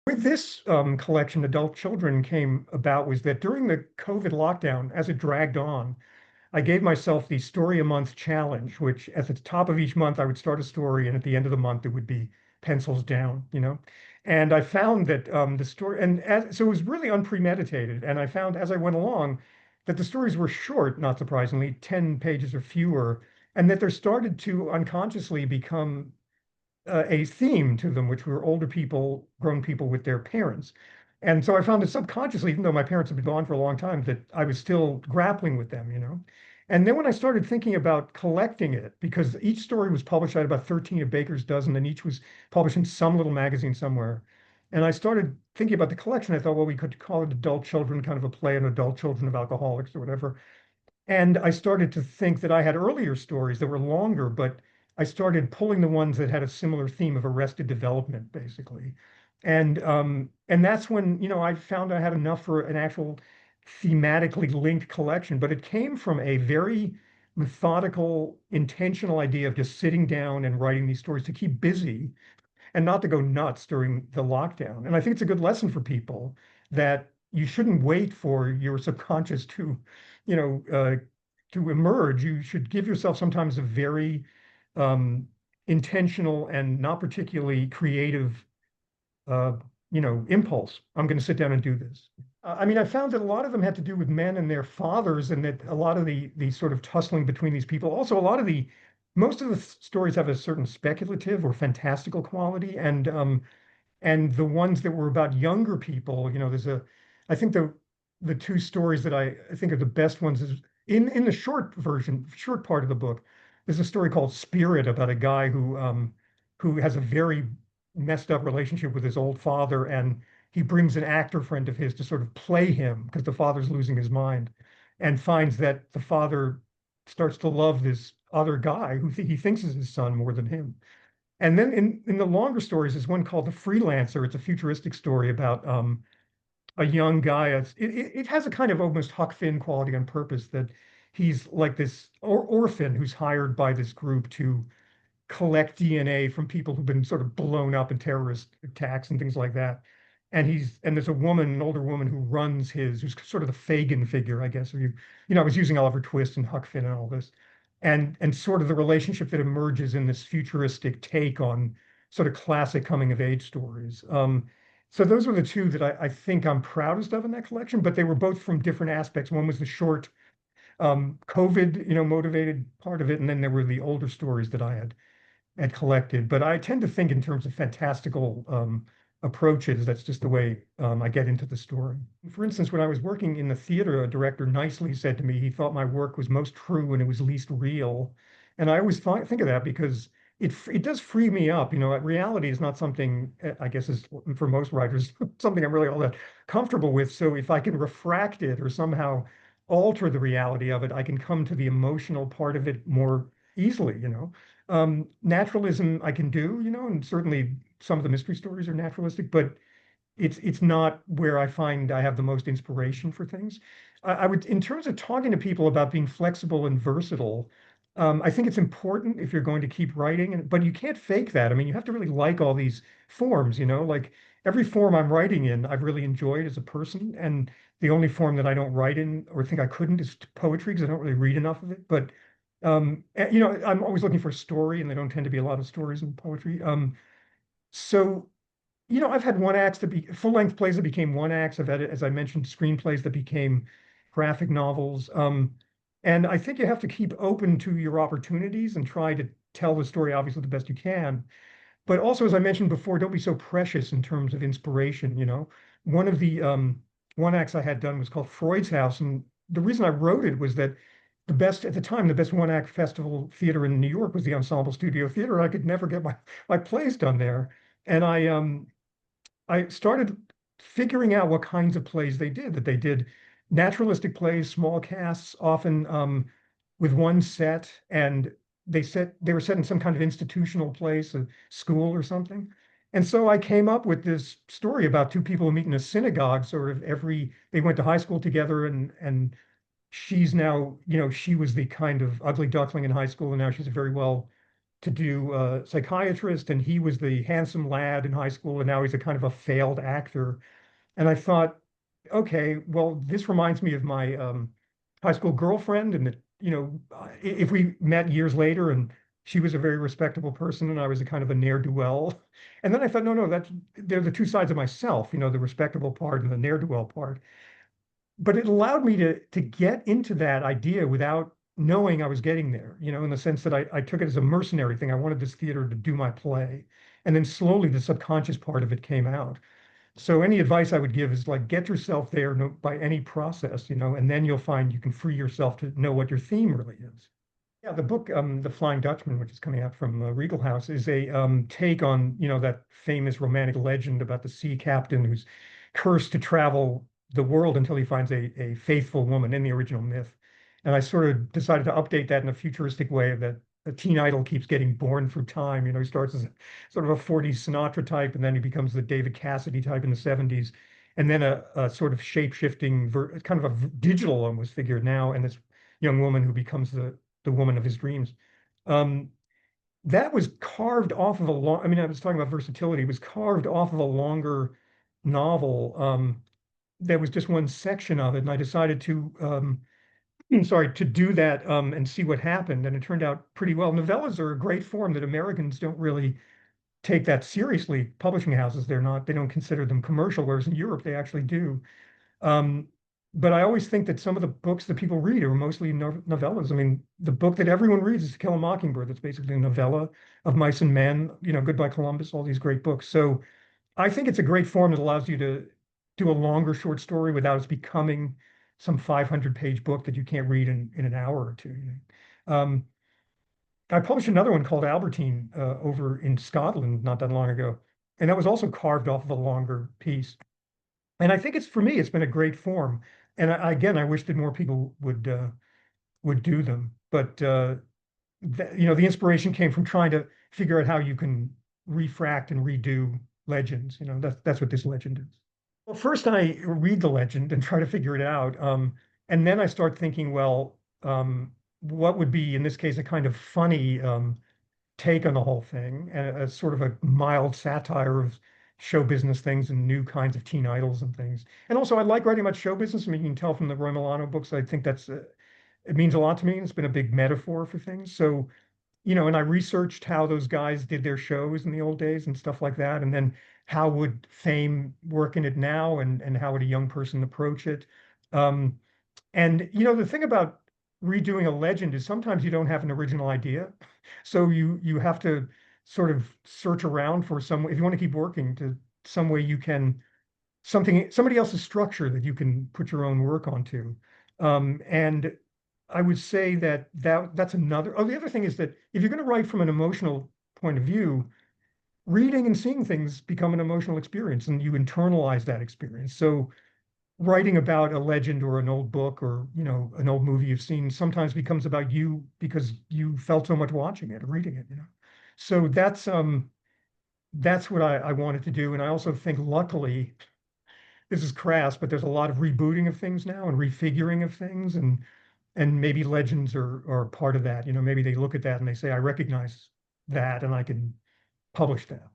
With this collection, Adult Children came about was that during the COVID lockdown, as it dragged on, I gave myself the story a month challenge, which at the top of each month, I would start a story, and at the end of the month, it would be pencils down, you know? And I found that the story, so it was really unpremeditated. And I found as I went along that the stories were short, not surprisingly, 10 pages or fewer, and that there started to unconsciously become a theme to them, which were older people, grown people with their parents. And so I found it subconsciously, even though my parents had been gone for a long time, that I was still grappling with them, you know. And then when I started thinking about collecting it, because each story was published, I had about 13 of Baker's dozen, and each was published in some little magazine somewhere. And I started thinking about the collection. I thought, well, we could call it Adult Children, kind of a play on adult children of alcoholics or whatever. And I started to think that I had earlier stories that were longer, but I started pulling the ones that had a similar theme of arrested development, basically. And that's when, I found I had enough for an actual thematically linked collection. But it came from a very methodical, intentional idea of just sitting down and writing these stories to keep busy and not to go nuts during the lockdown. And I think it's a good lesson for people that you shouldn't wait for your subconscious you know, uh, to emerge. You should give yourself sometimes a very um, intentional and not particularly creative, uh, impulse. I'm going to sit down and do this. I mean, I found that a lot of them had to do with men and their fathers, and that a lot of the sort of tussling between these people. Also, a lot of the most of the stories have a certain speculative or fantastical quality, and the ones that were about younger people, I think the two stories that I think are the best ones is in the short part of the book, there's a story called Spirit about a guy who has a very messed up relationship with his old father, and he brings an actor friend of his to sort of play him because the father's losing his mind, and finds that the father starts to love this other guy who he thinks is his son more than him. And then in the longer stories is one called The Freelancer. It's a futuristic story about a young guy. It has a kind of almost Huck Finn quality on purpose, that he's like this orphan who's hired by this group to collect DNA from people who've been sort of blown up in terrorist attacks and things like that. And there's a woman, an older woman who runs who's sort of the Fagin figure, I guess. Or I was using Oliver Twist and Huck Finn and all this, and sort of the relationship that emerges in this futuristic take on sort of classic coming of age stories. So those were the two that I think I'm proudest of in that collection, but they were both from different aspects. One was the short COVID, motivated part of it, and then there were the older stories that I had collected. But I tend to think in terms of fantastical approaches. That's just the way I get into the story. For instance, when I was working in the theater, a director nicely said to me he thought my work was most true when it was least real. And I always think of that because it does free me up. Reality is not something, I guess, is for most writers, something I'm really all that comfortable with. So if I can refract it or somehow alter the reality of it, I can come to the emotional part of it more easily. Naturalism I can do, and certainly some of the mystery stories are naturalistic, but it's not where I find I have the most inspiration for things. I would, in terms of talking to people about being flexible and versatile, I think it's important if you're going to keep writing, but you can't fake that. I mean, you have to really like all these forms, like every form I'm writing in, I've really enjoyed as a person. And the only form that I don't write in or think I couldn't is poetry because I don't really read enough of it. But I'm always looking for a story, and there don't tend to be a lot of stories in poetry. So I've had one acts that be full-length plays that became one acts. I've had, as I mentioned, screenplays that became graphic novels. And I think you have to keep open to your opportunities and try to tell the story, obviously, the best you can. But also, as I mentioned before, don't be so precious in terms of inspiration. One of the one acts I had done was called Freud's House. And the reason I wrote it was that at the time, the best one act festival theater in New York was the Ensemble Studio Theater. And I could never get my plays done there. And I started figuring out what kinds of plays they did, that they did naturalistic plays, small casts, often with one set, and they were set in some kind of institutional place, a school or something. And so I came up with this story about two people who meet in a synagogue, sort of they went to high school together, and she's now, she was the kind of ugly duckling in high school, and now she's a very well to do psychiatrist, and he was the handsome lad in high school, and now he's a kind of a failed actor. And I thought, okay, well, this reminds me of my high school girlfriend, and that, if we met years later and she was a very respectable person and I was a kind of a ne'er-do-well. And then I thought, no, no, they're the two sides of myself, the respectable part and the ne'er-do-well part. But it allowed me to get into that idea without knowing I was getting there, in the sense that I took it as a mercenary thing. I wanted this theater to do my play. And then slowly the subconscious part of it came out. So any advice I would give is like get yourself there by any process, and then you'll find you can free yourself to know what your theme really is. Yeah, the book, The Flying Dutchman, which is coming out from Regal House, is a take on, that famous romantic legend about the sea captain who's cursed to travel the world until he finds a faithful woman in the original myth. And I sort of decided to update that in a futuristic way that a teen idol keeps getting born through time. He starts as sort of a 40s Sinatra type, and then he becomes the David Cassidy type in the 70s, and then a sort of shape-shifting, kind of a digital almost figure now, and this young woman who becomes the woman of his dreams. Um, that was carved off of a long, I mean, I was talking about versatility, it was carved off of a longer novel. There was just one section of it, and I decided to, sorry, to do that and see what happened. And it turned out pretty well. Novellas are a great form that Americans don't really take that seriously. Publishing houses, they don't consider them commercial, whereas in Europe they actually do. Um, but I always think that some of the books that people read are mostly novellas. I mean, the book that everyone reads is To Kill a Mockingbird. That's basically a novella of mice and men, Goodbye Columbus, all these great books. So I think it's a great form that allows you to do a longer short story without it becoming some 500-page book that you can't read in an hour or two. Um, I published another one called Albertine over in Scotland not that long ago, and that was also carved off of a longer piece. And I think for me, it's been a great form. And again, I wish that more people would do them. But the inspiration came from trying to figure out how you can refract and redo legends. That's what this legend is. Well, first I read the legend and try to figure it out, and then I start thinking, well, what would be in this case a kind of funny take on the whole thing, and a sort of a mild satire of show business things and new kinds of teen idols and things. And also, I like writing about show business. I mean, you can tell from the Roy Milano books. I think it means a lot to me. It's been a big metaphor for things. So, and I researched how those guys did their shows in the old days and stuff like that, and then how would fame work in it now, and how would a young person approach it. Um, and the thing about redoing a legend is sometimes you don't have an original idea. So you have to sort of search around for some, if you want to keep working, to some way you can somebody else's structure that you can put your own work onto. And I would say that's another. Oh, the other thing is that if you're going to write from an emotional point of view, reading and seeing things become an emotional experience, and you internalize that experience. So writing about a legend or an old book or an old movie you've seen sometimes becomes about you because you felt so much watching it or reading it. So that's what I wanted to do. And I also think, luckily, this is crass, but there's a lot of rebooting of things now and refiguring of things, and maybe legends are part of that. Maybe they look at that and they say, I recognize that and I can publish that.